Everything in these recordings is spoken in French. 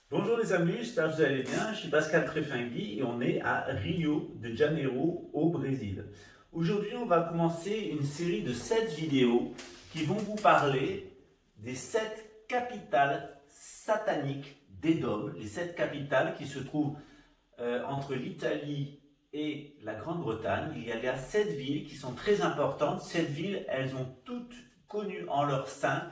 Bonjour les amis, j'espère que vous allez bien. Je suis Pascal Trefingui et on est à Rio de Janeiro au Brésil. Aujourd'hui, on va commencer une série de 7 vidéos qui vont vous parler des 7 capitales sataniques d'Édom, les 7 capitales qui se trouvent entre l'Italie et la Grande-Bretagne. Il y a 7 villes qui sont très importantes. Cette villes, elles ont toutes connu en leur sein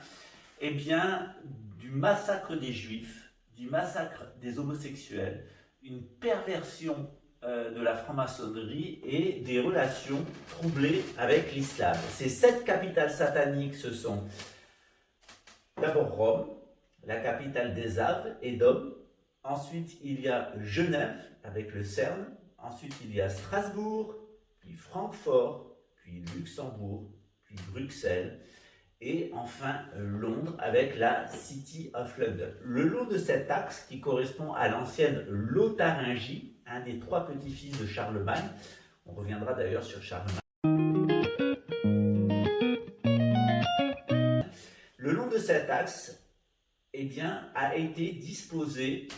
eh bien, du massacre des Juifs, du massacre des homosexuels, une perversion de la franc-maçonnerie et des relations troublées avec l'islam. Ces 7 capitales sataniques, ce sont d'abord Rome, la capitale des Arabes, Édom. Ensuite, il y a Genève avec le CERN. Ensuite, il y a Strasbourg, puis Francfort, puis Luxembourg, puis Bruxelles et enfin Londres avec la City of London. Le long de cet axe qui correspond à l'ancienne Lotharingie, un des 3 petits-fils de Charlemagne, on reviendra d'ailleurs sur Charlemagne. Le long de cet axe, eh bien, a été disposée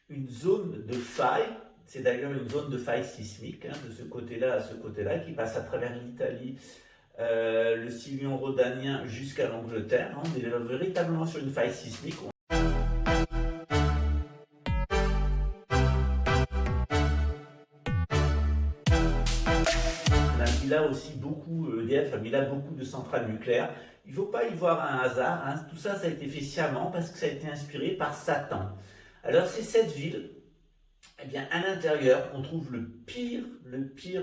une zone de faille, c'est d'ailleurs une zone de faille sismique, de ce côté-là à ce côté-là, qui passe à travers l'Italie, le sillon rhodanien jusqu'à l'Angleterre. On est véritablement sur une faille sismique. Il a aussi beaucoup, EDF a mis là beaucoup de centrales nucléaires. Il ne faut pas y voir un hasard. Tout ça, ça a été fait sciemment parce que ça a été inspiré par Satan. Alors, ces 7 villes, eh bien, à l'intérieur, on trouve le pire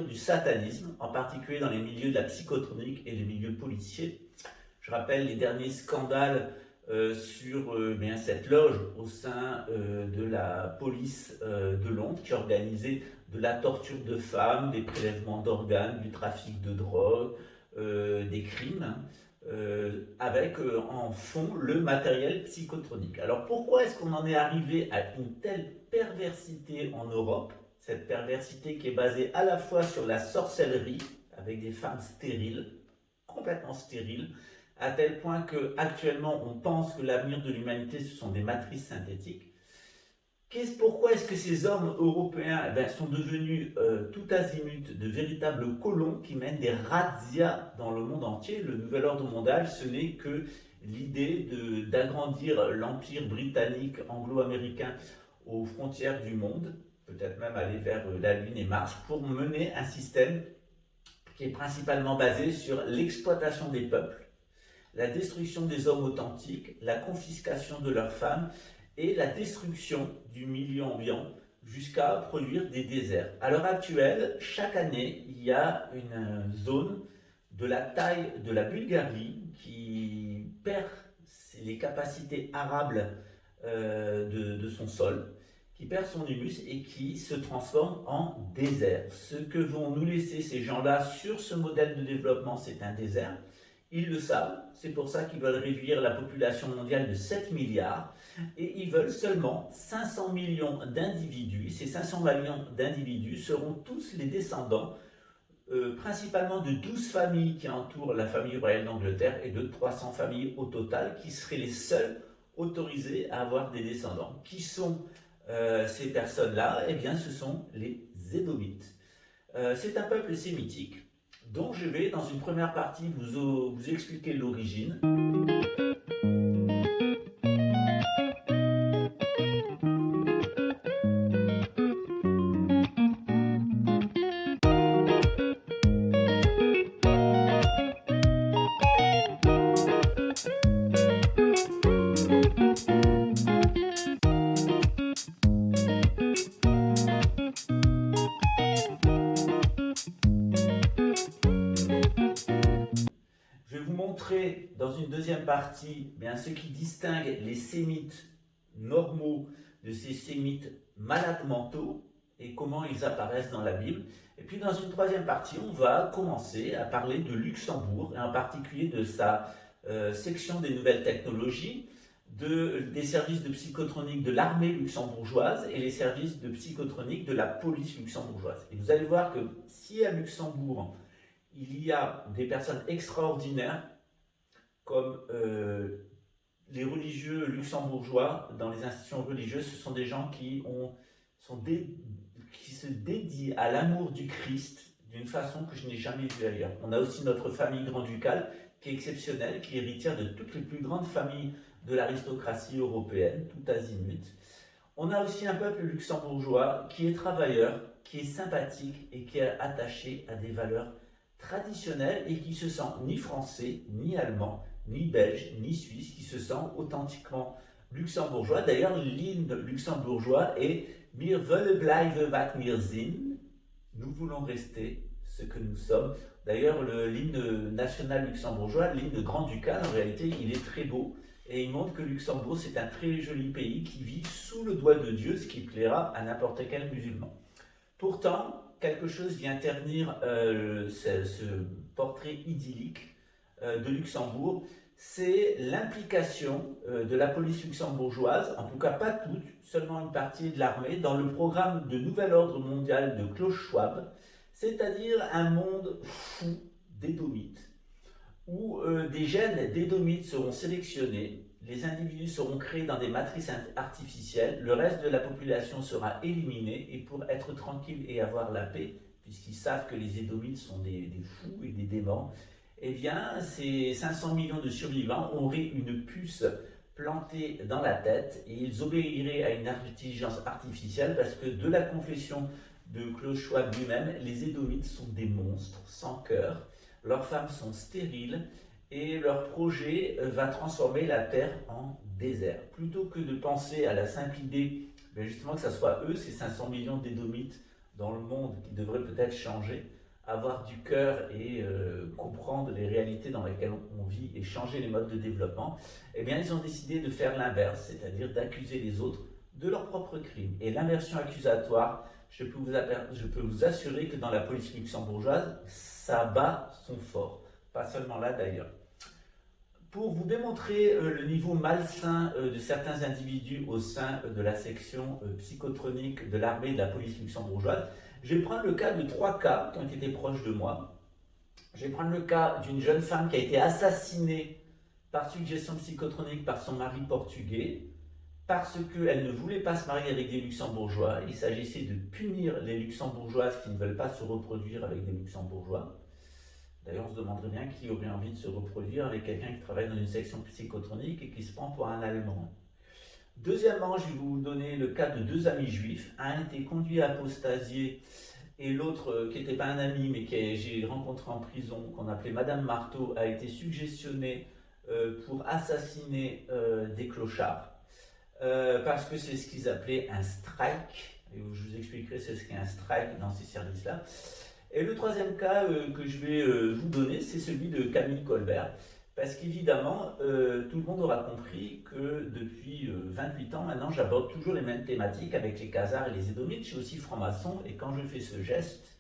du satanisme, en particulier dans les milieux de la psychotronique et les milieux policiers. Je rappelle les derniers scandales sur bien, cette loge au sein de la police de Londres qui organisait de la torture de femmes, des prélèvements d'organes, du trafic de drogue, des crimes, avec en fond le matériel psychotronique. Alors pourquoi est-ce qu'on en est arrivé à une telle perversité en Europe? Cette perversité qui est basée à la fois sur la sorcellerie, avec des femmes stériles, complètement stériles, à tel point qu'actuellement on pense que l'avenir de l'humanité ce sont des matrices synthétiques. Pourquoi est-ce que ces hommes européens sont devenus tout azimut de véritables colons qui mènent des razzias dans le monde entier? Le nouvel ordre mondial, ce n'est que l'idée d'agrandir l'empire britannique anglo-américain aux frontières du monde, peut-être même aller vers la Lune et Mars, pour mener un système qui est principalement basé sur l'exploitation des peuples, la destruction des hommes authentiques, la confiscation de leurs femmes et la destruction du milieu ambiant jusqu'à produire des déserts. À l'heure actuelle, chaque année, il y a une zone de la taille de la Bulgarie qui perd les capacités arables de son sol, qui perd son humus et qui se transforme en désert. Ce que vont nous laisser ces gens-là sur ce modèle de développement, c'est un désert. Ils le savent, c'est pour ça qu'ils veulent réduire la population mondiale de 7 milliards et ils veulent seulement 500 millions d'individus. Ces 500 millions d'individus seront tous les descendants principalement de 12 familles qui entourent la famille royale d'Angleterre et de 300 familles au total qui seraient les seules autorisées à avoir des descendants. Qui sont ces personnes-là? Eh bien, ce sont les Édomites. C'est un peuple sémitique dont je vais, dans une première partie, vous expliquer l'origine. Je vais vous montrer dans une deuxième partie bien, ce qui distingue les sémites normaux de ces sémites malades mentaux et comment ils apparaissent dans la Bible. Et puis dans une troisième partie, on va commencer à parler de Luxembourg et en particulier de sa section des nouvelles technologies, des services de psychotronique de l'armée luxembourgeoise et les services de psychotronique de la police luxembourgeoise. Et vous allez voir que si à Luxembourg, il y a des personnes extraordinaires comme les religieux luxembourgeois, dans les institutions religieuses, ce sont des gens qui se dédient à l'amour du Christ d'une façon que je n'ai jamais vue ailleurs. On a aussi notre famille grand-ducale qui est exceptionnelle, qui est héritière de toutes les plus grandes familles de l'aristocratie européenne, tout azimut. On a aussi un peuple luxembourgeois qui est travailleur, qui est sympathique et qui est attaché à des valeurs traditionnelles et qui se sent ni français, ni allemand, ni belge, ni suisse, qui se sent authentiquement luxembourgeois. D'ailleurs, l'hymne luxembourgeois est Wir wollen bleiben wat wir sind. Nous voulons rester ce que nous sommes. D'ailleurs, l'hymne national luxembourgeois, l'hymne grand-ducal, en réalité, il est très beau. Et il montre que Luxembourg, c'est un très joli pays qui vit sous le doigt de Dieu, ce qui plaira à n'importe quel musulman. Pourtant, quelque chose vient ternir ce portrait idyllique de Luxembourg, c'est l'implication de la police luxembourgeoise, en tout cas pas toute, seulement une partie de l'armée, dans le programme de nouvel ordre mondial de Klaus Schwab, c'est-à-dire un monde fou d'édomites, où des gènes d'édomites seront sélectionnés, les individus seront créés dans des matrices artificielles, le reste de la population sera éliminé, et pour être tranquille et avoir la paix, puisqu'ils savent que les édomites sont des fous et des démons, eh bien, ces 500 millions de survivants auraient une puce plantée dans la tête et ils obéiraient à une intelligence artificielle parce que de la confession de Klaus Schwab lui-même, les édomites sont des monstres sans cœur, leurs femmes sont stériles et leur projet va transformer la terre en désert. Plutôt que de penser à la simple idée, justement que ce soit eux, ces 500 millions d'édomites dans le monde qui devraient peut-être changer, avoir du cœur et comprendre les réalités dans lesquelles on vit et changer les modes de développement, eh bien ils ont décidé de faire l'inverse, c'est-à-dire d'accuser les autres de leurs propres crimes. Et l'inversion accusatoire, je peux vous assurer que dans la police luxembourgeoise, ça bat son fort. Pas seulement là d'ailleurs. Pour vous démontrer le niveau malsain de certains individus au sein de la section psychotronique de l'armée et de la police luxembourgeoise, je vais prendre le cas de 3 cas qui ont été proches de moi. Je vais prendre le cas d'une jeune femme qui a été assassinée par suggestion psychotronique par son mari portugais parce qu'elle ne voulait pas se marier avec des luxembourgeois. Il s'agissait de punir les luxembourgeoises qui ne veulent pas se reproduire avec des luxembourgeois. D'ailleurs, on se demanderait bien qui aurait envie de se reproduire avec quelqu'un qui travaille dans une section psychotronique et qui se prend pour un Allemand. Deuxièmement, je vais vous donner le cas de 2 amis juifs. Un a été conduit à apostasier et l'autre, qui n'était pas un ami mais que j'ai rencontré en prison, qu'on appelait Madame Marteau, a été suggestionné pour assassiner des clochards. Parce que c'est ce qu'ils appelaient un strike. Et je vous expliquerai ce qu'est un strike dans ces services-là. Et le troisième cas que je vais vous donner, c'est celui de Camille Colbert. Parce qu'évidemment, tout le monde aura compris que depuis 28 ans maintenant, j'aborde toujours les mêmes thématiques avec les Khazars et les Édomites. Je suis aussi franc-maçon et quand je fais ce geste,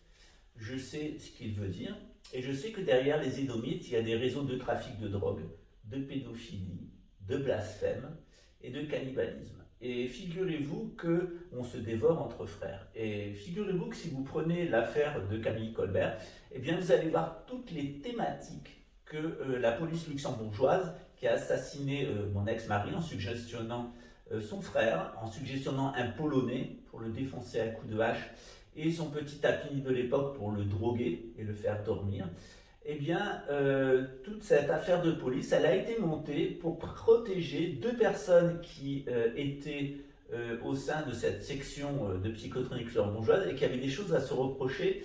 je sais ce qu'il veut dire. Et je sais que derrière les Édomites, il y a des réseaux de trafic de drogue, de pédophilie, de blasphème et de cannibalisme. Et figurez-vous qu'on se dévore entre frères. Et figurez-vous que si vous prenez l'affaire de Camille Colbert, eh bien vous allez voir toutes les thématiques que la police luxembourgeoise, qui a assassiné mon ex-mari en suggestionnant son frère, en suggestionnant un Polonais pour le défoncer à coups de hache, et son petit tapis de l'époque pour le droguer et le faire dormir, eh bien, toute cette affaire de police, elle a été montée pour protéger 2 personnes qui étaient au sein de cette section de psychotronique luxembourgeoise et qui avaient des choses à se reprocher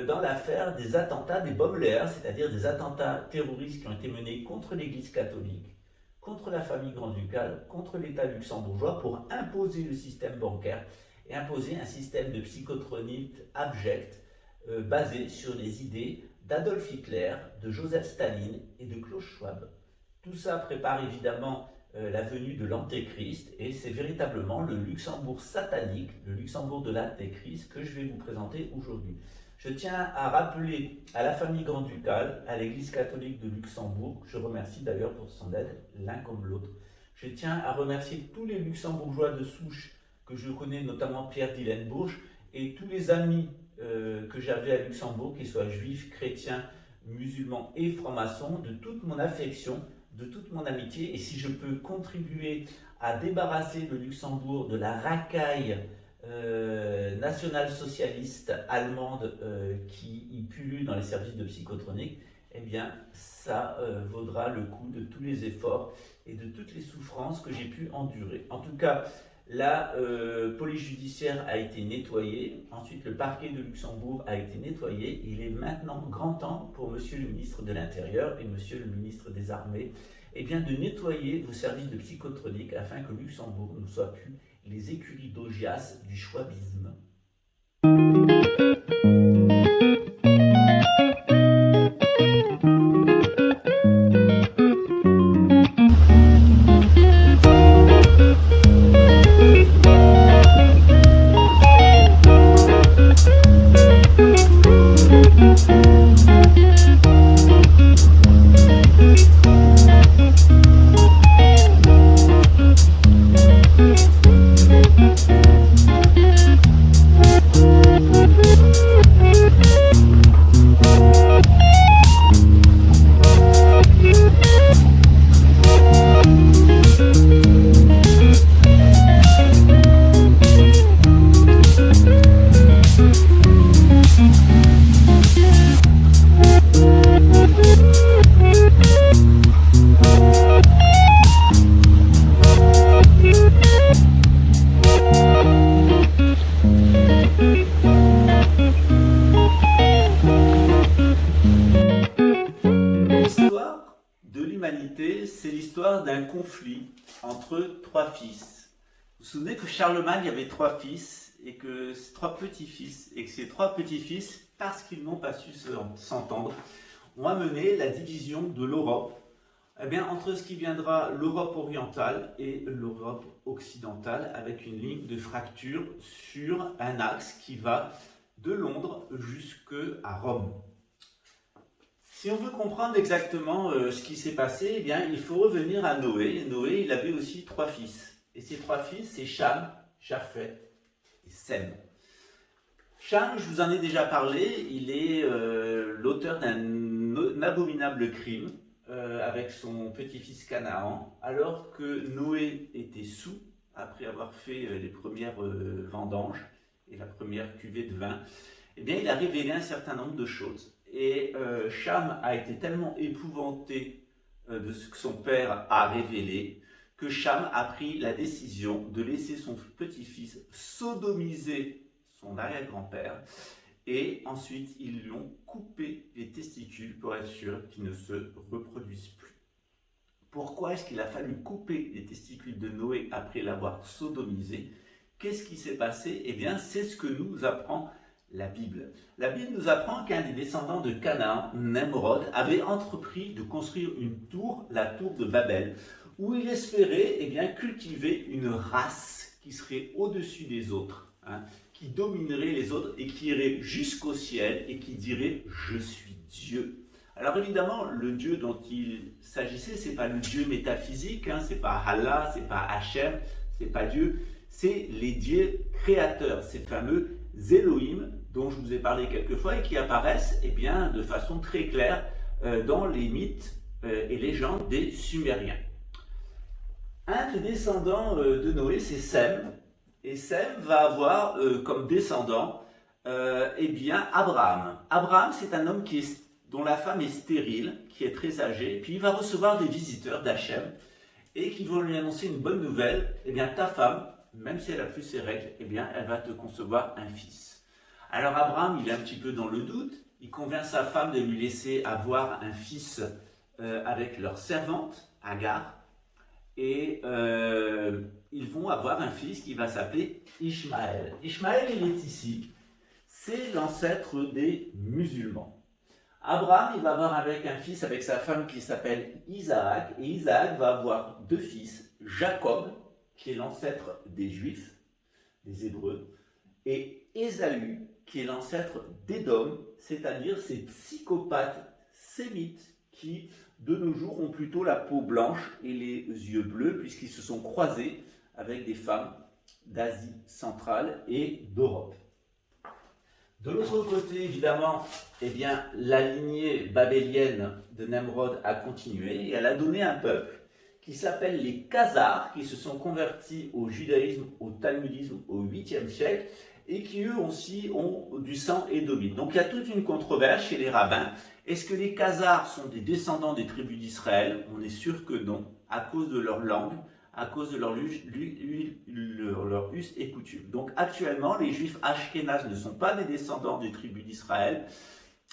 dans l'affaire des attentats des Baudelaire, c'est-à-dire des attentats terroristes qui ont été menés contre l'Église catholique, contre la famille grand-ducale, contre l'État luxembourgeois pour imposer le système bancaire et imposer un système de psychotronique abject basé sur les idées d'Adolf Hitler, de Joseph Staline et de Klaus Schwab. Tout ça prépare évidemment la venue de l'Antéchrist et c'est véritablement le Luxembourg satanique, le Luxembourg de l'Antéchrist que je vais vous présenter aujourd'hui. Je tiens à rappeler à la famille grand-ducale, à l'Église catholique de Luxembourg, je remercie d'ailleurs pour son aide, l'un comme l'autre. Je tiens à remercier tous les luxembourgeois de souche que je connais, notamment Pierre Dillenbourg, et tous les amis que j'avais à Luxembourg, qu'ils soient juifs, chrétiens, musulmans et francs-maçons, de toute mon affection de toute mon amitié, et si je peux contribuer à débarrasser le Luxembourg de la racaille national-socialiste allemande qui y pullule dans les services de psychotronique, eh bien, ça vaudra le coup de tous les efforts et de toutes les souffrances que j'ai pu endurer. En tout cas, la police judiciaire a été nettoyée, ensuite le parquet de Luxembourg a été nettoyé. Il est maintenant grand temps pour Monsieur le ministre de l'Intérieur et Monsieur le ministre des Armées eh bien, de nettoyer vos services de psychotronique afin que Luxembourg ne soit plus les écuries d'Augias du schwabisme. L'histoire de l'humanité, c'est l'histoire d'un conflit entre trois fils. Vous vous souvenez que Charlemagne avait trois fils et que ces trois petits-fils, et que ces trois petits-fils, parce qu'ils n'ont pas su s'entendre, ont amené la division de l'Europe eh bien, entre ce qui viendra l'Europe orientale et l'Europe occidentale, avec une ligne de fracture sur un axe qui va de Londres jusqu'à Rome. Si on veut comprendre exactement ce qui s'est passé, eh bien, il faut revenir à Noé. Noé, il avait aussi trois fils. Et ces trois fils, c'est Cham, Japheth et Sem. Cham, je vous en ai déjà parlé, il est l'auteur d'un abominable crime avec son petit-fils Canaan, alors que Noé était saoul, après avoir fait les premières vendanges et la première cuvée de vin. Eh bien, il a révélé un certain nombre de choses. Et Cham a été tellement épouvanté de ce que son père a révélé que Cham a pris la décision de laisser son petit-fils sodomiser son arrière-grand-père et ensuite ils lui ont coupé les testicules pour être sûr qu'il ne se reproduise plus. Pourquoi est-ce qu'il a fallu couper les testicules de Noé après l'avoir sodomisé? Qu'est-ce qui s'est passé? Eh bien, c'est ce que nous apprend la Bible. La Bible nous apprend qu'un des descendants de Canaan, Nemrod, avait entrepris de construire une tour, la tour de Babel, où il espérait eh bien, cultiver une race qui serait au-dessus des autres, qui dominerait les autres et qui irait jusqu'au ciel et qui dirait « Je suis Dieu ». Alors évidemment, le Dieu dont il s'agissait, ce n'est pas le Dieu métaphysique, ce n'est pas Allah, ce n'est pas Hachem, ce n'est pas Dieu, c'est les dieux créateurs, ces fameux Elohim dont je vous ai parlé quelques fois et qui apparaissent eh bien, de façon très claire dans les mythes et légendes des Sumériens. Un des descendants de Noé, c'est Sem, et Sem va avoir comme descendant eh bien, Abraham. Abraham, c'est un homme dont la femme est stérile, qui est très âgée, puis il va recevoir des visiteurs d'Hachem et qui vont lui annoncer une bonne nouvelle, eh bien, ta femme, même si elle a plus ses règles, eh bien, elle va te concevoir un fils. Alors Abraham, il est un petit peu dans le doute, il convainc sa femme de lui laisser avoir un fils avec leur servante, Agar, et ils vont avoir un fils qui va s'appeler Ishmaël. Ishmaël, il est ici, c'est l'ancêtre des musulmans. Abraham, il va avoir un fils avec sa femme qui s'appelle Isaac, et Isaac va avoir deux fils, Jacob, qui est l'ancêtre des Juifs, des Hébreux, et Ésaü, qui est l'ancêtre d'Édom, c'est-à-dire ces psychopathes sémites qui, de nos jours, ont plutôt la peau blanche et les yeux bleus, puisqu'ils se sont croisés avec des femmes d'Asie centrale et d'Europe. De l'autre côté, évidemment, eh bien, la lignée babélienne de Nemrod a continué et elle a donné un peuple qui s'appelle les Khazars, qui se sont convertis au judaïsme, au talmudisme au 8e siècle et qui eux aussi ont du sang édomite. Donc il y a toute une controverse chez les rabbins. Est-ce que les Khazars sont des descendants des tribus d'Israël? On est sûr que non, à cause de leur langue, à cause de leur us et coutumes. Donc actuellement, les juifs ashkénazes ne sont pas des descendants des tribus d'Israël,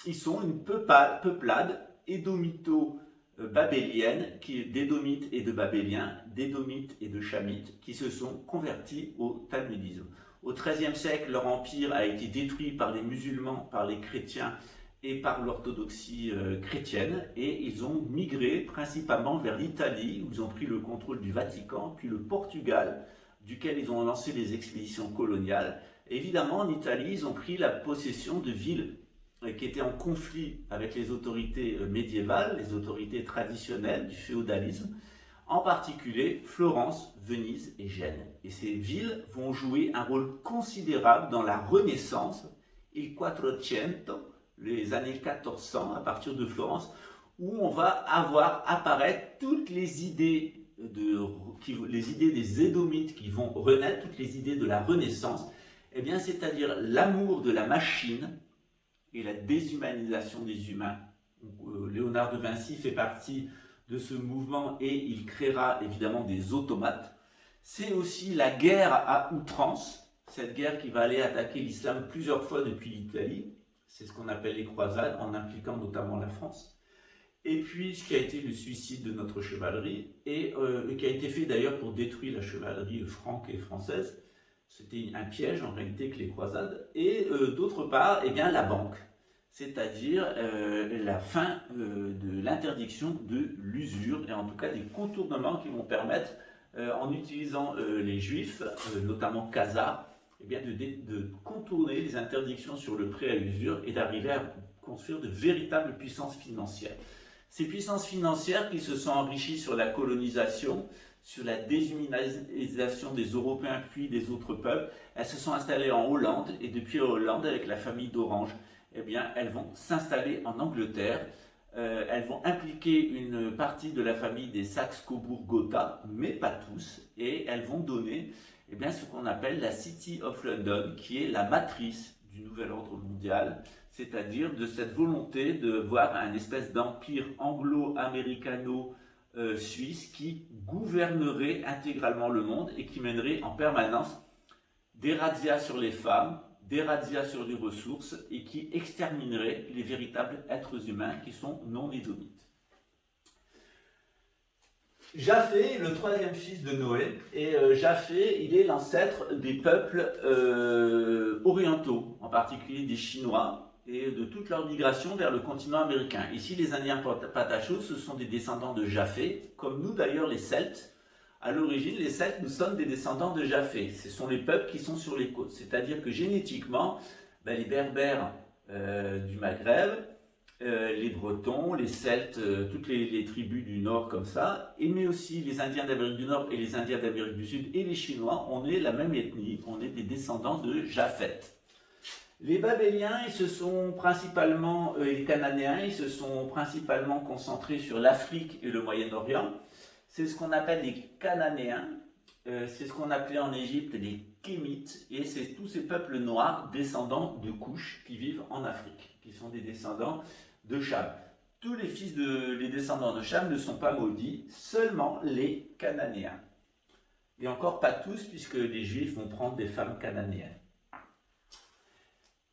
ils sont une peuplade édomito-babélienne, d'édomites et de babéliens, d'édomites et de chamites, qui se sont convertis au talmudisme. Au XIIIe siècle, leur empire a été détruit par les musulmans, par les chrétiens et par l'orthodoxie chrétienne, et ils ont migré principalement vers l'Italie, où ils ont pris le contrôle du Vatican, puis le Portugal, duquel ils ont lancé des expéditions coloniales. Et évidemment, en Italie, ils ont pris la possession de villes qui étaient en conflit avec les autorités médiévales, les autorités traditionnelles du féodalisme, en particulier Florence, Venise et Gênes. Et ces villes vont jouer un rôle considérable dans la Renaissance, il Quattrocento, les années 1400, à partir de Florence, où on va avoir apparaître toutes les idées, les idées des Édomites qui vont renaître, toutes les idées de la Renaissance, eh bien, c'est-à-dire l'amour de la machine et la déshumanisation des humains. Léonard de Vinci fait partie de ce mouvement et il créera évidemment des automates. C'est aussi la guerre à outrance, cette guerre qui va aller attaquer l'islam plusieurs fois depuis l'Italie. C'est ce qu'on appelle les croisades, en impliquant notamment la France. Et puis, ce qui a été le suicide de notre chevalerie, et qui a été fait d'ailleurs pour détruire la chevalerie franque et française. C'était un piège en réalité que les croisades. Et d'autre part, eh bien, la banque, c'est-à-dire la fin de l'interdiction de l'usure, et en tout cas des contournements qui vont permettre, en utilisant les juifs, notamment Khazars, eh bien de contourner les interdictions sur le prêt à usure et d'arriver à construire de véritables puissances financières. Ces puissances financières qui se sont enrichies sur la colonisation, sur la déshumanisation des Européens puis des autres peuples, elles se sont installées en Hollande, et depuis la Hollande, avec la famille d'Orange, eh bien, elles vont s'installer en Angleterre. Elles vont impliquer une partie de la famille des Saxe-Cobourg-Gotha, mais pas tous, et elles vont donner eh bien, ce qu'on appelle la City of London, qui est la matrice du nouvel ordre mondial, c'est-à-dire de cette volonté de voir un espèce d'empire anglo-américano-suisse qui gouvernerait intégralement le monde et qui mènerait en permanence des razzias sur les femmes, des razzias sur les ressources et qui exterminerait les véritables êtres humains qui sont non édomites. Japhé, le troisième fils de Noé, et Japhé, il est l'ancêtre des peuples orientaux, en particulier des Chinois, et de toute leur migration vers le continent américain. Ici, les Indiens Patachos, ce sont des descendants de Japhé, comme nous d'ailleurs les Celtes. À l'origine, les Celtes, nous sommes des descendants de Japhé. Ce sont les peuples qui sont sur les côtes. C'est-à-dire que génétiquement, les Berbères du Maghreb, les Bretons, les Celtes, toutes les tribus du Nord comme ça, mais aussi les Indiens d'Amérique du Nord et les Indiens d'Amérique du Sud et les Chinois, on est la même ethnie, on est des descendants de Japhet. Les Babéliens, ils se sont principalement, les Cananéens, ils se sont principalement concentrés sur l'Afrique et le Moyen-Orient. C'est ce qu'on appelle les Cananéens, c'est ce qu'on appelait en Égypte les Kémites, et c'est tous ces peuples noirs descendants de Couche qui vivent en Afrique, qui sont des descendants de Cham. Tous les fils les descendants de Cham ne sont pas maudits, seulement les Cananéens. Et encore pas tous, puisque les Juifs vont prendre des femmes cananéennes.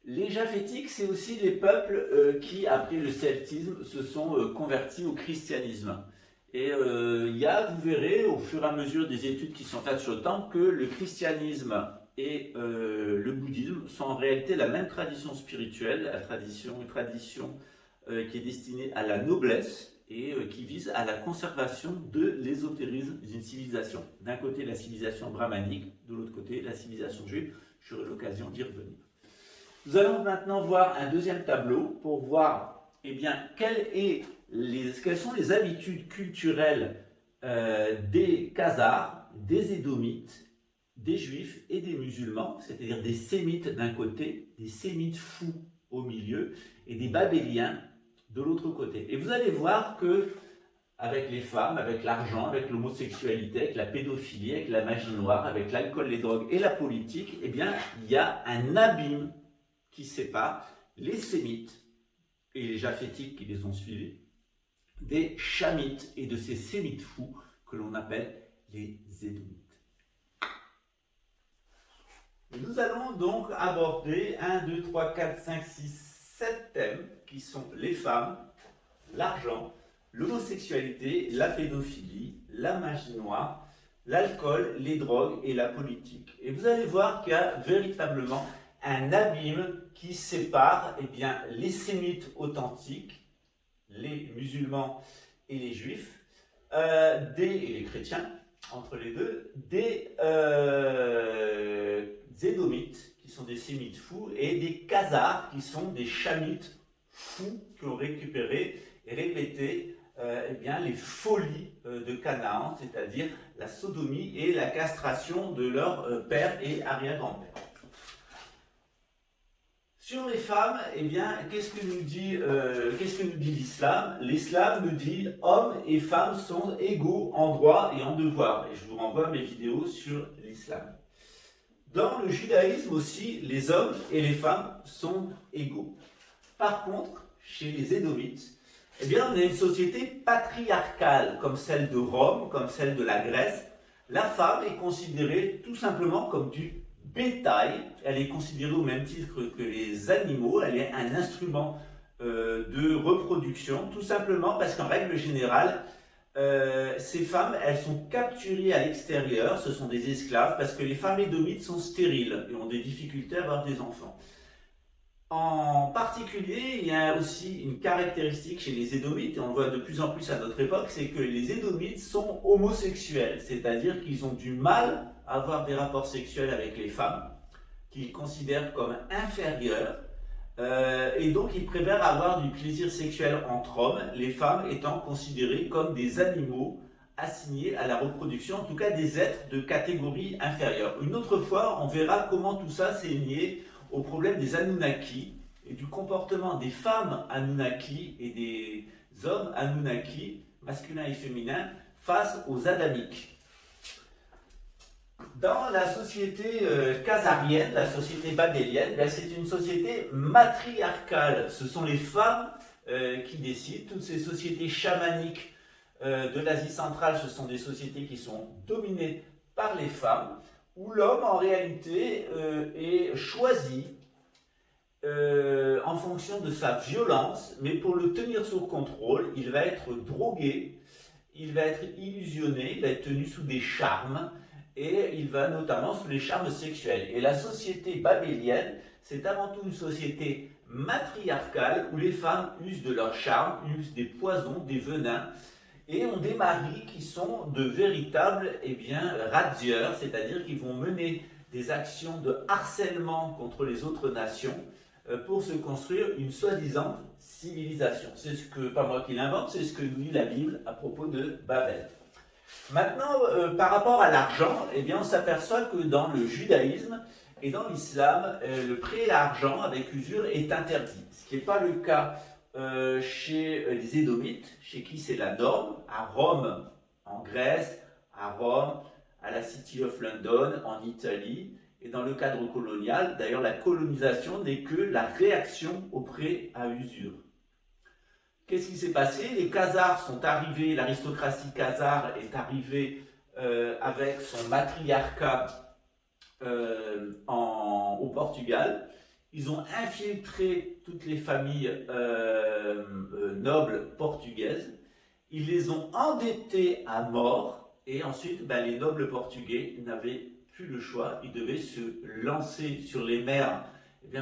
Les Japhétiques, c'est aussi les peuples qui, après le celtisme, se sont convertis au christianisme. Et il y a, vous verrez, au fur et à mesure des études qui sont faites sur le temps, que le christianisme et le bouddhisme sont en réalité la même tradition spirituelle, une tradition qui est destinée à la noblesse et qui vise à la conservation de l'ésotérisme d'une civilisation. D'un côté, la civilisation brahmanique, de l'autre côté, la civilisation juive. J'aurai l'occasion d'y revenir. Nous allons maintenant voir un deuxième tableau pour voir eh bien, quelles sont les habitudes culturelles des Khazars, des Édomites des juifs et des musulmans, c'est-à-dire des sémites d'un côté, des sémites fous au milieu, et des babéliens de l'autre côté. Et vous allez voir que avec les femmes, avec l'argent, avec l'homosexualité, avec la pédophilie, avec la magie noire, avec l'alcool, les drogues et la politique, eh bien, il y a un abîme qui sépare les sémites et les japhétites qui les ont suivis des chamites et de ces sémites fous que l'on appelle les édomites. Nous allons donc aborder 1, 2, 3, 4, 5, 6, 7 thèmes qui sont les femmes, l'argent, l'homosexualité, la pédophilie, la magie noire, l'alcool, les drogues et la politique. Et vous allez voir qu'il y a véritablement un abîme qui sépare les sémites authentiques, les musulmans et les juifs, et les chrétiens, entre les deux, des édomites, qui sont des sémites fous, et des khazars, qui sont des chamites fous, qui ont récupéré et répété les folies de Canaan, c'est-à-dire la sodomie et la castration de leurs pères et arrière-grands-pères. Sur les femmes, qu'est-ce que nous dit l'islam? L'islam nous dit hommes et femmes sont égaux en droit et en devoir. Et je vous renvoie à mes vidéos sur l'islam. Dans le judaïsme aussi, les hommes et les femmes sont égaux. Par contre, chez les édomites, on a une société patriarcale, comme celle de Rome, comme celle de la Grèce. La femme est considérée tout simplement comme du bétail. Elle est considérée au même titre que les animaux. Elle est un instrument de reproduction, tout simplement parce qu'en règle générale, ces femmes, elles sont capturées à l'extérieur. Ce sont des esclaves parce que les femmes édomites sont stériles et ont des difficultés à avoir des enfants. En particulier, il y a aussi une caractéristique chez les édomites, et on le voit de plus en plus à notre époque, c'est que les édomites sont homosexuels, c'est-à-dire qu'ils ont du mal à avoir des rapports sexuels avec les femmes, qu'ils considèrent comme inférieures, et donc ils préfèrent avoir du plaisir sexuel entre hommes, les femmes étant considérées comme des animaux assignés à la reproduction, en tout cas des êtres de catégorie inférieure. Une autre fois, on verra comment tout ça s'est lié au problème des Anunnaki et du comportement des femmes Anunnaki et des hommes Anunnaki, masculins et féminins, face aux Adamiques. Dans la société khazarienne, la société babélienne, c'est une société matriarcale. Ce sont les femmes qui décident. Toutes ces sociétés chamaniques de l'Asie centrale, ce sont des sociétés qui sont dominées par les femmes, où l'homme en réalité est choisi en fonction de sa violence, mais pour le tenir sous contrôle, il va être drogué, il va être illusionné, il va être tenu sous des charmes, et il va notamment sous les charmes sexuels. Et la société babélienne, c'est avant tout une société matriarcale où les femmes usent de leurs charmes, usent des poisons, des venins, et ont des maris qui sont de véritables radieurs, c'est-à-dire qu'ils vont mener des actions de harcèlement contre les autres nations pour se construire une soi-disant civilisation. C'est ce que, pas moi qui l'invente, c'est ce que nous dit la Bible à propos de Babel. Maintenant, par rapport à l'argent, on s'aperçoit que dans le judaïsme et dans l'islam, le prêt d'argent avec usure est interdit, ce qui n'est pas le cas chez les Édomites, chez qui c'est la norme, à Rome, en Grèce, à Rome, à la City of London, en Italie, et dans le cadre colonial. D'ailleurs, la colonisation n'est que la réaction au prêt à usure. Qu'est-ce qui s'est passé? Les Khazars sont arrivés, l'aristocratie khazare est arrivée avec son matriarcat au Portugal. Ils ont infiltré toutes les familles nobles portugaises. Ils les ont endettés à mort. Et ensuite, les nobles portugais n'avaient plus le choix. Ils devaient se lancer sur les mers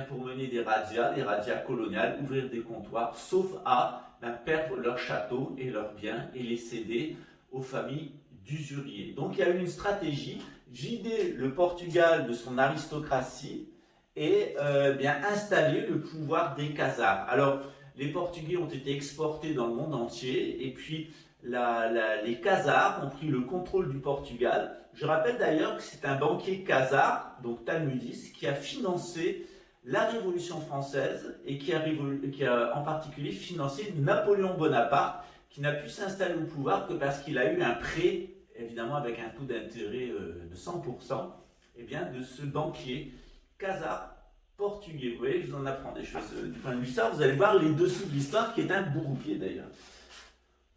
pour mener des razzias coloniales, ouvrir des comptoirs, sauf à perdre leurs châteaux et leurs biens et les céder aux familles d'usuriers. Donc il y a eu une stratégie, vider le Portugal de son aristocratie et installer le pouvoir des Khazars. Alors les Portugais ont été exportés dans le monde entier et puis les Khazars ont pris le contrôle du Portugal. Je rappelle d'ailleurs que c'est un banquier khazar, donc talmudiste, qui a financé la Révolution française et qui a en particulier financé Napoléon Bonaparte, qui n'a pu s'installer au pouvoir que parce qu'il a eu un prêt, évidemment avec un taux d'intérêt de 100%, eh bien, de ce banquier khazar portugais. Vous voyez, je vous en apprends des choses du point de vue ça. Vous allez voir les dessous de l'histoire, qui est un bourbier d'ailleurs.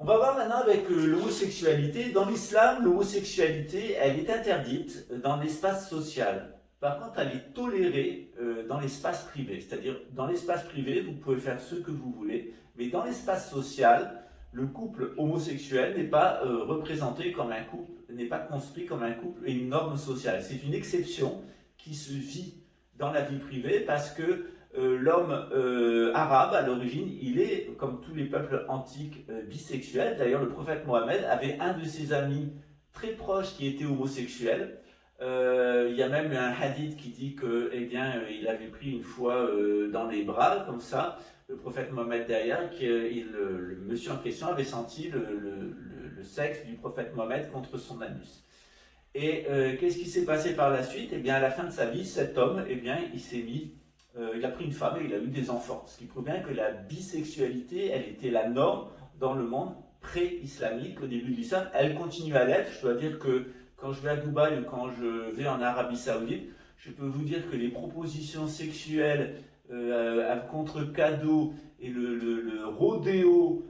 On va voir maintenant avec l'homosexualité. Dans l'islam, l'homosexualité, elle est interdite dans l'espace social. Par contre, elle est tolérée dans l'espace privé. C'est-à-dire, dans l'espace privé, vous pouvez faire ce que vous voulez, mais dans l'espace social, le couple homosexuel n'est pas représenté comme un couple, n'est pas construit comme un couple et une norme sociale. C'est une exception qui se vit dans la vie privée parce que l'homme arabe, à l'origine, il est, comme tous les peuples antiques, bisexuel. D'ailleurs, le prophète Mohammed avait un de ses amis très proche qui était homosexuel. Il y a même un hadith qui dit que, eh bien, il avait pris une fois dans les bras, comme ça, le prophète Mohammed derrière, le monsieur en question avait senti le sexe du prophète Mohammed contre son anus. Et qu'est-ce qui s'est passé par la suite? Eh bien, à la fin de sa vie, cet homme, eh bien, il a pris une femme et il a eu des enfants. Ce qui prouve bien que la bisexualité, elle était la norme dans le monde pré-islamique au début de l'islam. Elle continue à l'être. Je dois dire que quand je vais à Dubaï ou quand je vais en Arabie Saoudite, je peux vous dire que les propositions sexuelles contre cadeau et le rodéo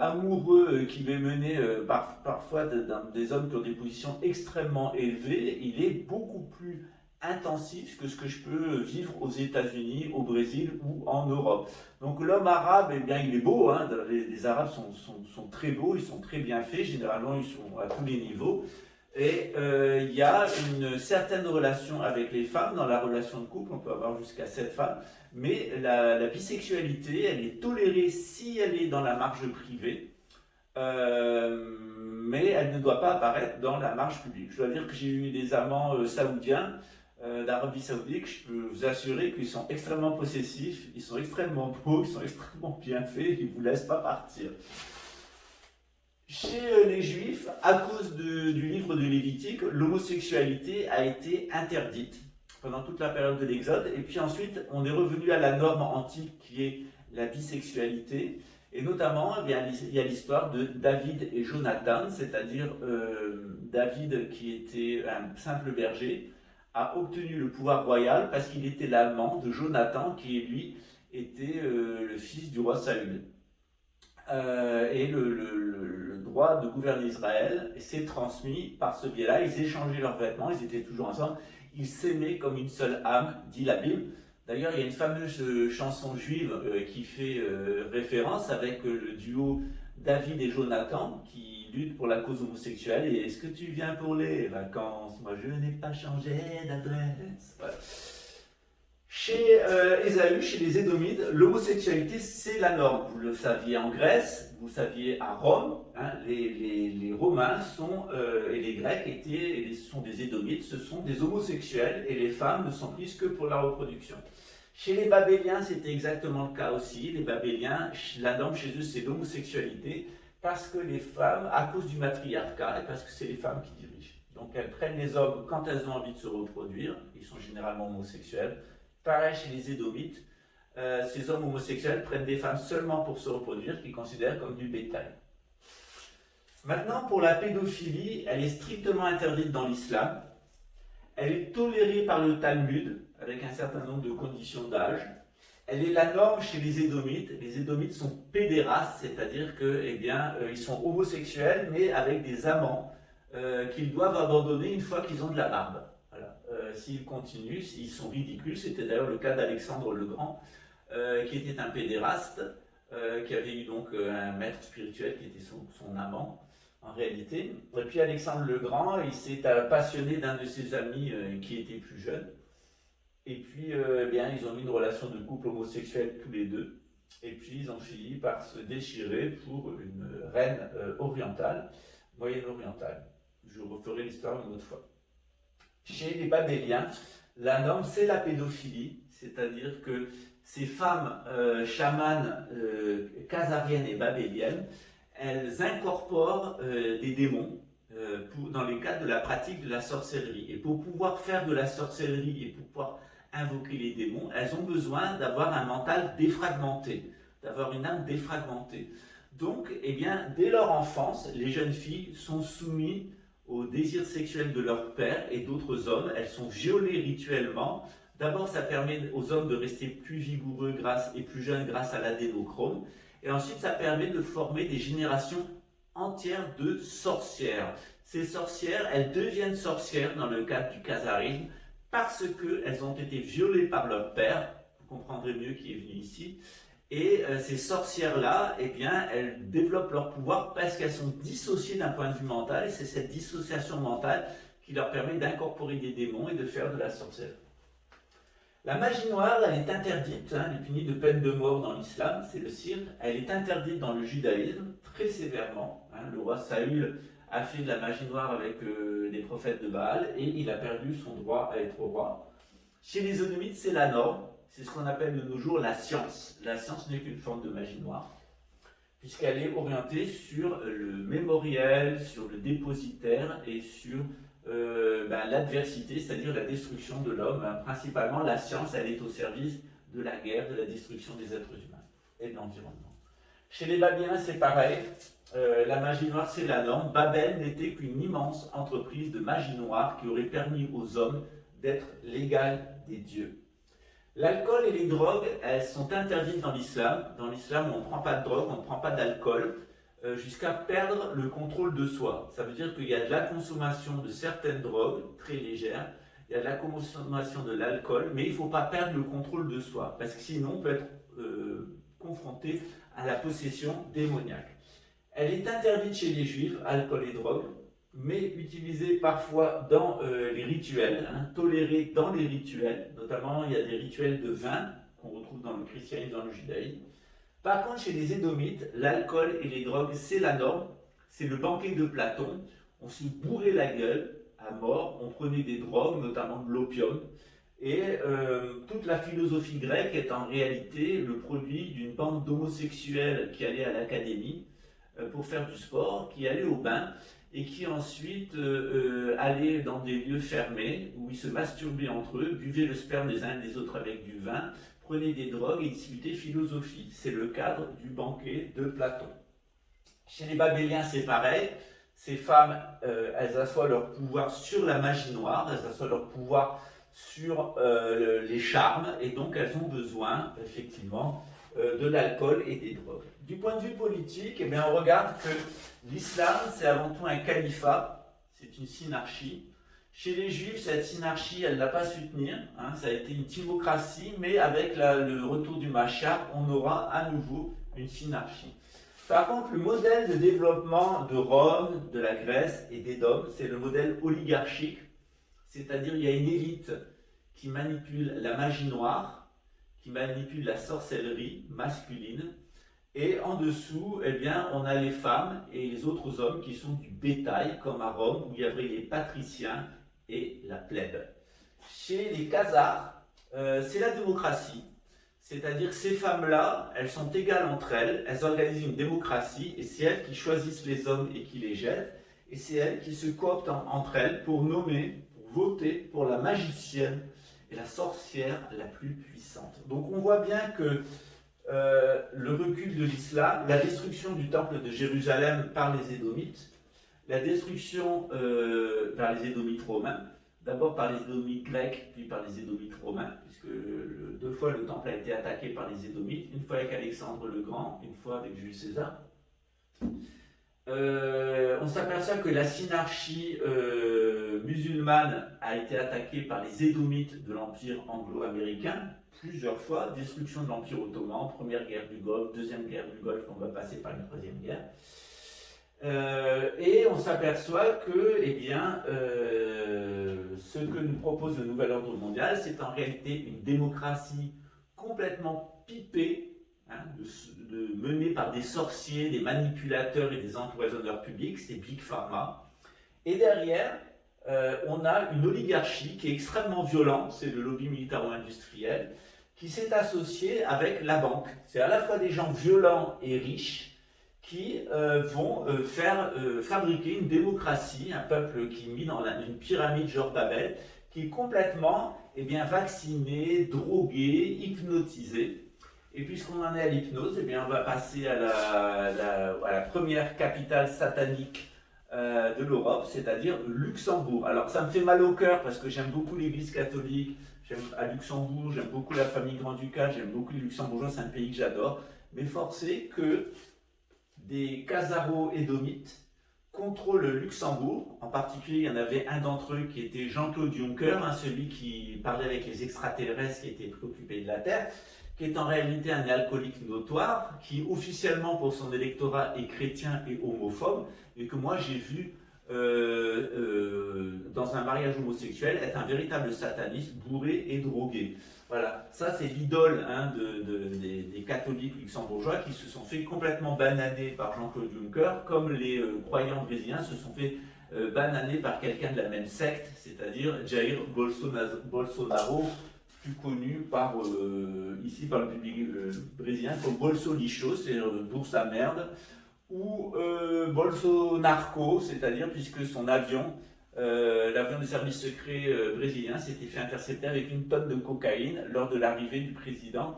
amoureux qui va mener parfois des hommes qui ont des positions extrêmement élevées, il est beaucoup plus intensif que ce que je peux vivre aux États-Unis, au Brésil ou en Europe. Donc l'homme arabe, eh bien, il est beau, hein. Les Arabes sont très beaux, ils sont très bien faits, généralement ils sont à tous les niveaux. Et il y a une certaine relation avec les femmes. Dans la relation de couple, on peut avoir jusqu'à 7 femmes, mais la bisexualité, elle est tolérée si elle est dans la marge privée, mais elle ne doit pas apparaître dans la marge publique. Je dois dire que j'ai eu des amants saoudiens, d'Arabie Saoudite, je peux vous assurer qu'ils sont extrêmement possessifs, ils sont extrêmement beaux, ils sont extrêmement bien faits, ils ne vous laissent pas partir. Chez les Juifs, à cause du livre de Lévitique, l'homosexualité a été interdite pendant toute la période de l'Exode. Et puis ensuite, on est revenu à la norme antique qui est la bisexualité. Et notamment, eh bien, il y a l'histoire de David et Jonathan, c'est-à-dire David, qui était un simple berger, a obtenu le pouvoir royal parce qu'il était l'amant de Jonathan, qui lui était le fils du roi Saül. Et le droit de gouverner Israël s'est transmis par ce biais-là. Ils échangeaient leurs vêtements, ils étaient toujours ensemble, ils s'aimaient comme une seule âme, dit la Bible. D'ailleurs, il y a une fameuse chanson juive qui fait référence avec le duo David et Jonathan qui luttent pour la cause homosexuelle. Et est-ce que tu viens pour les vacances? Moi, je n'ai pas changé d'adresse. Voilà. Chez Ésaü, chez les Édomites, l'homosexualité, c'est la norme. Vous le saviez en Grèce, vous le saviez à Rome. Hein, les Romains et les Grecs sont des Édomites, ce sont des homosexuels et les femmes ne sont prises que pour la reproduction. Chez les Babéliens, c'était exactement le cas aussi. Les Babéliens, la norme chez eux, c'est l'homosexualité parce que les femmes, à cause du matriarcat et parce que c'est les femmes qui dirigent. Donc elles prennent les hommes quand elles ont envie de se reproduire, ils sont généralement homosexuels. Pareil chez les Édomites, ces hommes homosexuels prennent des femmes seulement pour se reproduire, qu'ils considèrent comme du bétail. Maintenant, pour la pédophilie, elle est strictement interdite dans l'islam. Elle est tolérée par le Talmud, avec un certain nombre de conditions d'âge. Elle est la norme chez les Édomites. Les Édomites sont pédérastes, c'est-à-dire qu'ils sont homosexuels, mais avec des amants qu'ils doivent abandonner une fois qu'ils ont de la barbe. S'ils continuent, ils sont ridicules. C'était d'ailleurs le cas d'Alexandre le Grand, qui était un pédéraste, qui avait eu donc un maître spirituel qui était son amant, en réalité. Et puis Alexandre le Grand, il s'est passionné d'un de ses amis qui était plus jeune. Et puis, ils ont eu une relation de couple homosexuel tous les deux. Et puis, ils ont fini par se déchirer pour une reine orientale, moyenne-orientale. Je referai l'histoire une autre fois. Chez les Babéliens, la norme, c'est la pédophilie, c'est-à-dire que ces femmes chamanes khazariennes et babéliennes, elles incorporent des démons dans le cadre de la pratique de la sorcellerie. Et pour pouvoir faire de la sorcellerie et pour pouvoir invoquer les démons, elles ont besoin d'avoir un mental défragmenté, d'avoir une âme défragmentée. Donc, eh bien, dès leur enfance, les jeunes filles sont soumises au désir sexuel de leur père et d'autres hommes. Elles sont violées rituellement. D'abord, ça permet aux hommes de rester plus vigoureux et plus jeunes grâce à l'adénochrome. Et ensuite, ça permet de former des générations entières de sorcières. Ces sorcières, elles deviennent sorcières dans le cadre du khazarisme parce qu'elles ont été violées par leur père. Vous comprendrez mieux qui est venu ici. Et ces sorcières-là, eh bien, elles développent leur pouvoir parce qu'elles sont dissociées d'un point de vue mental. Et c'est cette dissociation mentale qui leur permet d'incorporer des démons et de faire de la sorcellerie. La magie noire, elle est interdite, elle est punie de peine de mort dans l'islam, c'est le cirque. Elle est interdite dans le judaïsme, très sévèrement. Le roi Saül a fait de la magie noire avec les prophètes de Baal et il a perdu son droit à être roi. Chez les Édomites, c'est la norme. C'est ce qu'on appelle de nos jours la science. La science n'est qu'une forme de magie noire, puisqu'elle est orientée sur le mémoriel, sur le dépositaire et sur l'adversité, c'est-à-dire la destruction de l'homme. Principalement, la science, elle est au service de la guerre, de la destruction des êtres humains et de l'environnement. Chez les Babyloniens, c'est pareil. La magie noire, c'est la norme. Babel n'était qu'une immense entreprise de magie noire qui aurait permis aux hommes d'être l'égal des dieux. L'alcool et les drogues, elles sont interdites dans l'islam. Dans l'islam, on ne prend pas de drogue, on ne prend pas d'alcool, jusqu'à perdre le contrôle de soi. Ça veut dire qu'il y a de la consommation de certaines drogues, très légères, il y a de la consommation de l'alcool, mais il ne faut pas perdre le contrôle de soi, parce que sinon on peut être confronté à la possession démoniaque. Elle est interdite chez les juifs, alcool et drogue, mais utilisée parfois dans les rituels, tolérée dans les rituels, notamment il y a des rituels de vin qu'on retrouve dans le christianisme, dans le judaïsme. Par contre, chez les Édomites, l'alcool et les drogues, c'est la norme, c'est le banquet de Platon, on se bourrait la gueule à mort, on prenait des drogues, notamment de l'opium, et toute la philosophie grecque est en réalité le produit d'une bande d'homosexuels qui allaient à l'académie pour faire du sport, qui allaient au bain, et qui ensuite allaient dans des lieux fermés où ils se masturbaient entre eux, buvaient le sperme des uns et des autres avec du vin, prenaient des drogues et discutaient philosophie. C'est le cadre du banquet de Platon. Chez les Babéliens, c'est pareil. Ces femmes, elles assoient leur pouvoir sur la magie noire, elles assoient leur pouvoir sur les charmes, et donc elles ont besoin, effectivement, de l'alcool et des drogues. Du point de vue politique, eh bien, on regarde que l'islam, c'est avant tout un califat, c'est une synarchie. Chez les juifs, cette synarchie, elle ne l'a pas su tenir, ça a été une théocratie, mais avec le retour du Mashiach, on aura à nouveau une synarchie. Par contre, le modèle de développement de Rome, de la Grèce et d'Édom, c'est le modèle oligarchique, c'est-à-dire il y a une élite qui manipule la magie noire, qui manipule la sorcellerie masculine, et en dessous, eh bien, on a les femmes et les autres hommes qui sont du bétail, comme à Rome, où il y avait les patriciens et la plèbe. Chez les Khazars, c'est la démocratie, c'est-à-dire que ces femmes-là, elles sont égales entre elles, elles organisent une démocratie, et c'est elles qui choisissent les hommes et qui les jettent, et c'est elles qui se cooptent entre elles pour nommer, pour voter pour la magicienne et la sorcière la plus puissante. Donc on voit bien que le recul de l'islam, la destruction du temple de Jérusalem par les Édomites, la destruction par les Édomites romains, d'abord par les Édomites grecs, puis par les Édomites romains, puisque deux fois le temple a été attaqué par les Édomites, une fois avec Alexandre le Grand, une fois avec Jules César. On s'aperçoit que la synarchie musulmane a été attaquée par les Édomites de l'Empire anglo-américain plusieurs fois, destruction de l'Empire ottoman, première guerre du Golfe, deuxième guerre du Golfe, on va passer par une troisième guerre. Et on s'aperçoit que, eh bien, ce que nous propose le nouvel ordre mondial, c'est en réalité une démocratie complètement pipée, menée par des sorciers, des manipulateurs et des empoisonneurs publics, c'est Big Pharma. Et derrière, on a une oligarchie qui est extrêmement violente, c'est le lobby militaro-industriel, qui s'est associé avec la banque. C'est à la fois des gens violents et riches qui vont fabriquer une démocratie, un peuple qui est mis dans une pyramide genre Babel, qui est complètement vacciné, drogué, hypnotisé. Et puisqu'on en est à l'hypnose, on va passer à la première capitale satanique de l'Europe, c'est-à-dire Luxembourg. Alors ça me fait mal au cœur parce que j'aime beaucoup l'Église catholique, j'aime à Luxembourg, j'aime beaucoup la famille Grand-Ducal, j'aime beaucoup les Luxembourgeois, c'est un pays que j'adore. Mais forcé que des Khazaro-Édomites contrôlent le Luxembourg. En particulier, il y en avait un d'entre eux qui était Jean-Claude Juncker, celui qui parlait avec les extraterrestres qui étaient préoccupés de la Terre, qui est en réalité un alcoolique notoire, qui officiellement pour son électorat est chrétien et homophobe, et que moi j'ai vu dans un mariage homosexuel être un véritable sataniste, bourré et drogué. Voilà, ça c'est l'idole des catholiques luxembourgeois qui se sont fait complètement bananer par Jean-Claude Juncker, comme les croyants brésiliens se sont fait bananer par quelqu'un de la même secte, c'est-à-dire Jair Bolsonaro, plus connu ici par le public brésilien comme Bolsolicho, c'est-à-dire bourse à merde, ou Bolsonarco, c'est-à-dire puisque son avion, l'avion des services secrets brésilien, s'était fait intercepter avec une tonne de cocaïne lors de l'arrivée du président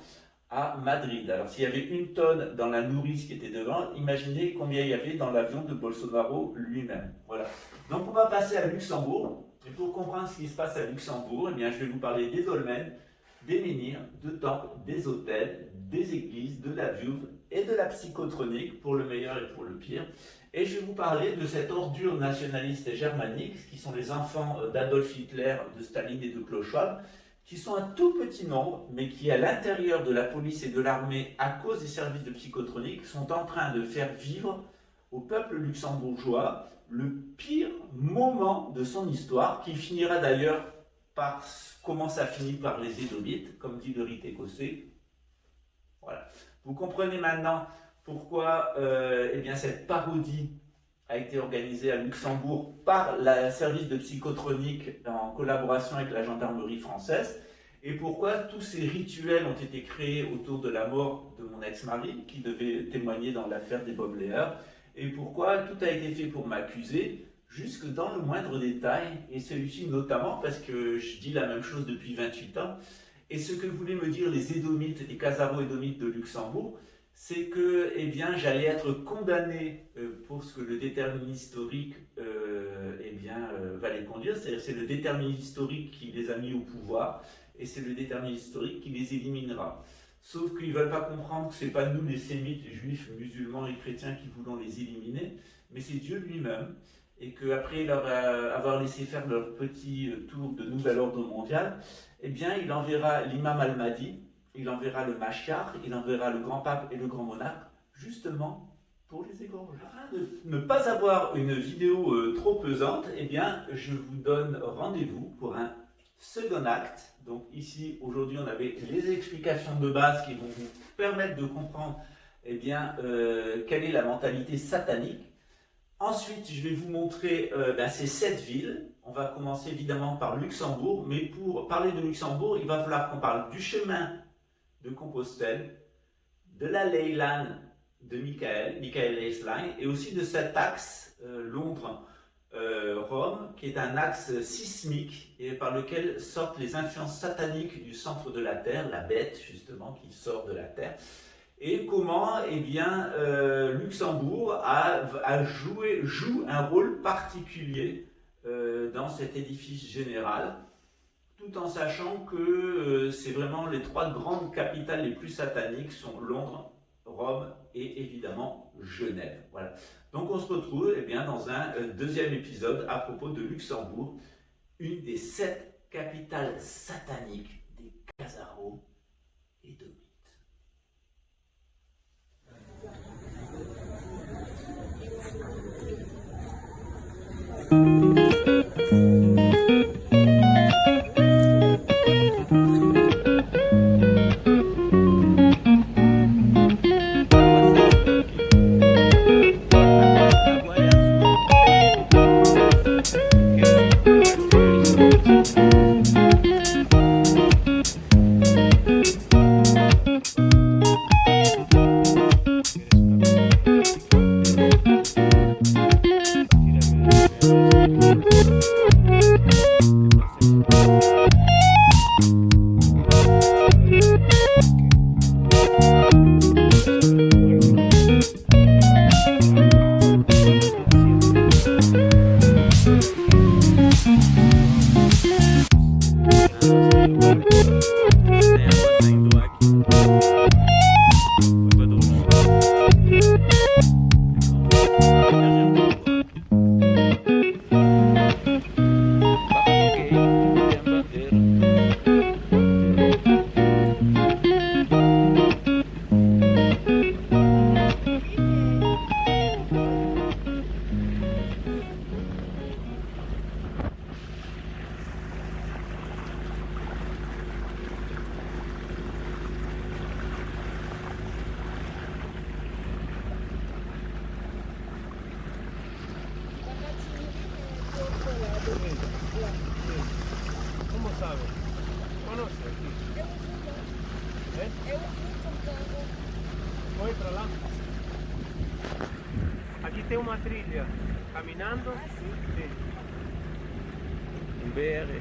à Madrid. Alors s'il y avait une tonne dans la nourrice qui était devant, imaginez combien il y avait dans l'avion de Bolsonaro lui-même. Voilà. Donc on va passer à Luxembourg. Et pour comprendre ce qui se passe à Luxembourg, je vais vous parler des dolmens, des menhirs, de temples, des hôtels, des églises, de la viuve et de la psychotronique, pour le meilleur et pour le pire. Et je vais vous parler de cette ordure nationaliste germanique, qui sont les enfants d'Adolf Hitler, de Staline et de Klaus Schwab, qui sont un tout petit nombre, mais qui, à l'intérieur de la police et de l'armée, à cause des services de psychotronique, sont en train de faire vivre au peuple luxembourgeois le pire moment de son histoire, qui finira d'ailleurs par comment ça finit par les Édomites, comme dit le rite écossais. Voilà. Vous comprenez maintenant pourquoi cette parodie a été organisée à Luxembourg par le service de psychotronique en collaboration avec la gendarmerie française, et pourquoi tous ces rituels ont été créés autour de la mort de mon ex-mari, qui devait témoigner dans l'affaire des Bob Leher, et pourquoi tout a été fait pour m'accuser, jusque dans le moindre détail, et celui-ci notamment parce que je dis la même chose depuis 28 ans, et ce que voulaient me dire les Édomites, les Khazaro-Édomites de Luxembourg, c'est que j'allais être condamné pour ce que le déterminisme historique va les conduire, c'est-à-dire c'est le déterminisme historique qui les a mis au pouvoir, et c'est le déterminisme historique qui les éliminera. Sauf qu'ils ne veulent pas comprendre que ce n'est pas nous les sémites, les juifs, musulmans et chrétiens qui voulons les éliminer, mais c'est Dieu lui-même, et qu'après leur avoir laissé faire leur petit tour de nouvel ordre mondial, il enverra l'imam al-Mahdi, il enverra le Mashiach, il enverra le grand pape et le grand monarque, justement pour les égorger. Afin de ne pas avoir une vidéo trop pesante, je vous donne rendez-vous pour un second acte. Donc ici, aujourd'hui, on avait les explications de base qui vont vous permettre de comprendre quelle est la mentalité satanique. Ensuite, je vais vous montrer ces 7 villes. On va commencer évidemment par Luxembourg, mais pour parler de Luxembourg, il va falloir qu'on parle du chemin de Compostelle, de la Ley Line de Michael Leisling, et aussi de cet axe Londres-Rome, qui est un axe sismique et par lequel sortent les influences sataniques du centre de la Terre, la bête justement qui sort de la Terre. Et comment Luxembourg joue un rôle particulier dans cet édifice général, tout en sachant que c'est vraiment les 3 grandes capitales les plus sataniques sont Londres, Rome et évidemment Genève. Voilà. Donc on se retrouve dans un deuxième épisode à propos de Luxembourg, une des 7 capitales sataniques des Khazaro-Édomites. Eu fui com carro. Foi para lá? Aqui tem uma trilha. Caminhando? Ah, sim? Sim. Um BR.